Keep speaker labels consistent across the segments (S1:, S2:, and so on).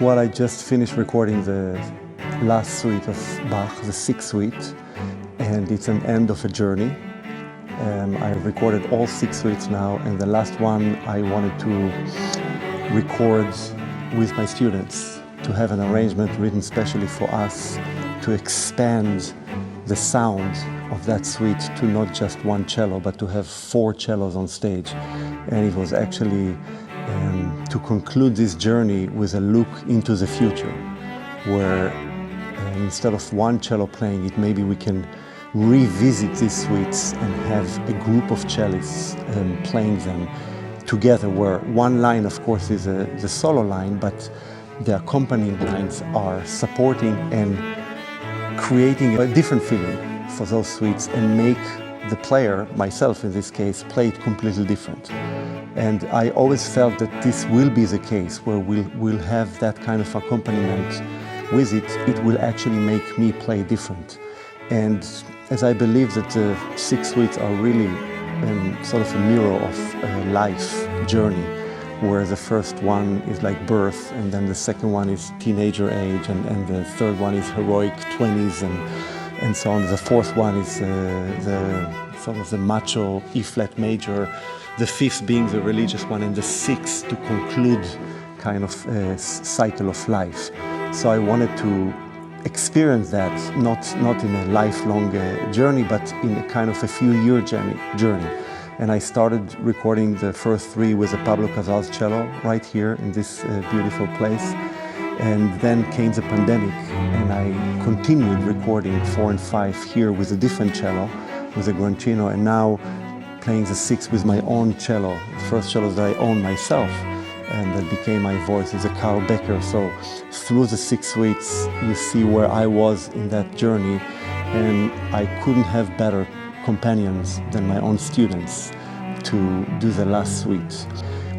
S1: Well, I just finished recording the last suite of Bach, the Sixth Suite, and it's an end of a journey. I've recorded all 6 suites now, and the last one I wanted to record with my students, to have an arrangement written specially for us to expand the sound of that suite to not just one cello, but to have 4 cellos on stage. And it was actually to conclude this journey with a look into the future, where instead of one cello playing it, maybe we can revisit these suites and have a group of cellists playing them together, where one line, of course, is the solo line, but the accompanying lines are supporting and creating a different feeling for those suites and make the player, myself in this case, play it completely different. And I always felt that this will be the case, where we'll have that kind of accompaniment with it. It will actually make me play different. And as I believe that the 6 suites are really sort of a mirror of a life journey, where the first one is like birth, and then the second one is teenager age, and the third one is heroic 20s, and so on. The fourth one is the sort of the macho E-flat major, the fifth being the religious one, and the sixth to conclude kind of a cycle of life. So I wanted to experience that, not in a lifelong journey, but in a kind of a few-year journey. And I started recording the first 3 with a Pablo Casals cello right here in this beautiful place. And then came the pandemic, and I continued recording 4 and 5 here with a different cello, with a Grancino, and now playing the 6th with my own cello, the first cello that I own myself, and that became my voice, is a Carl Becker. So through the 6 suites, you see where I was in that journey, and I couldn't have better companions than my own students to do the last suite.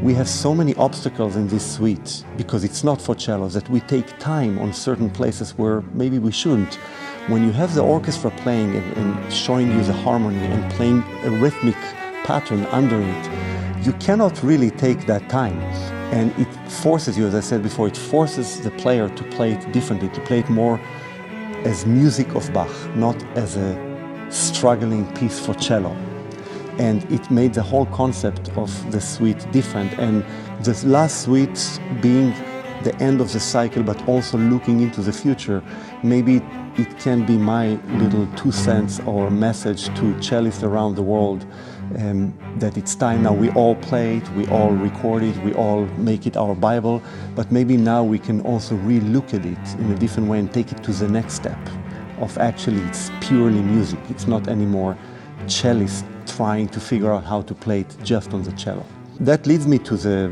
S1: We have so many obstacles in this suite because it's not for cellos, that we take time on certain places where maybe we shouldn't. When you have the orchestra playing and showing you the harmony and playing a rhythmic pattern under it, you cannot really take that time. And it forces you, as I said before, it forces the player to play it differently, to play it more as music of Bach, not as a struggling piece for cello. And it made the whole concept of the suite different. And the last suite being the end of the cycle, but also looking into the future, maybe it can be my little 2 cents or message to cellists around the world, that it's time now. We all play it, we all record it, we all make it our Bible, but maybe now we can also re-look at it in a different way and take it to the next step of actually it's purely music. It's not anymore cellists trying to figure out how to play it just on the cello. That leads me to the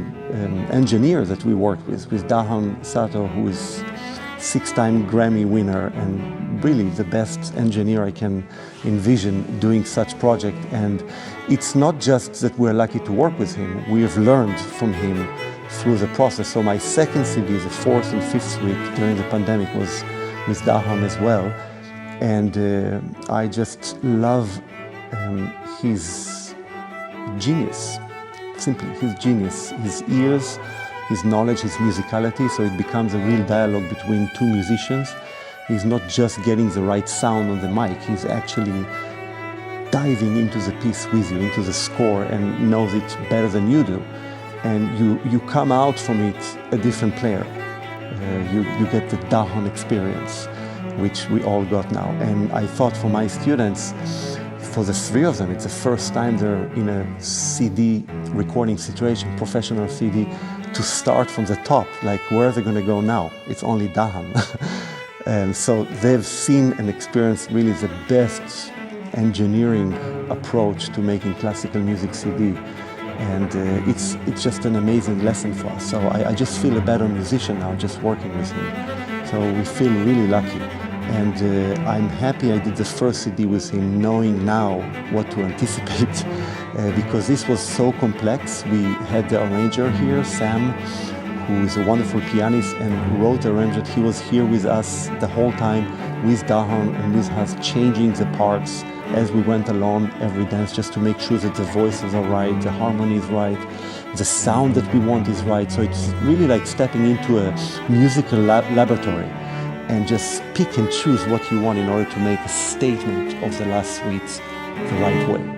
S1: engineer that we worked with Johann, who is 6-time Grammy winner and really the best engineer I can envision doing such project. And it's not just that we're lucky to work with him, we have learned from him through the process. So my second CD, the 4th and 5th suite during the pandemic, was with Johann as well. And I just love his genius, simply his genius, his ears, his knowledge, his musicality, so it becomes a real dialogue between 2 musicians. He's not just getting the right sound on the mic, he's actually diving into the piece with you, into the score, and knows it better than you do. And you come out from it a different player. You get the Johann experience, which we all got now. And I thought for my students, for the 3 of them, it's the first time they're in a CD recording situation, professional CD, to start from the top, like where are they going to go now? It's only Johann. And so they've seen and experienced really the best engineering approach to making classical music CD. And it's just an amazing lesson for us. So I just feel a better musician now just working with him. So we feel really lucky. And I'm happy I did the first CD with him, knowing now what to anticipate, because this was so complex. We had the arranger here, Sam, who is a wonderful pianist and wrote the arrangement. He was here with us the whole time, with Johann and with us, changing the parts as we went along every dance, just to make sure that the voices are right, the harmony is right, the sound that we want is right. So it's really like stepping into a musical laboratory and just pick and choose what you want in order to make a statement of the last suites the right way.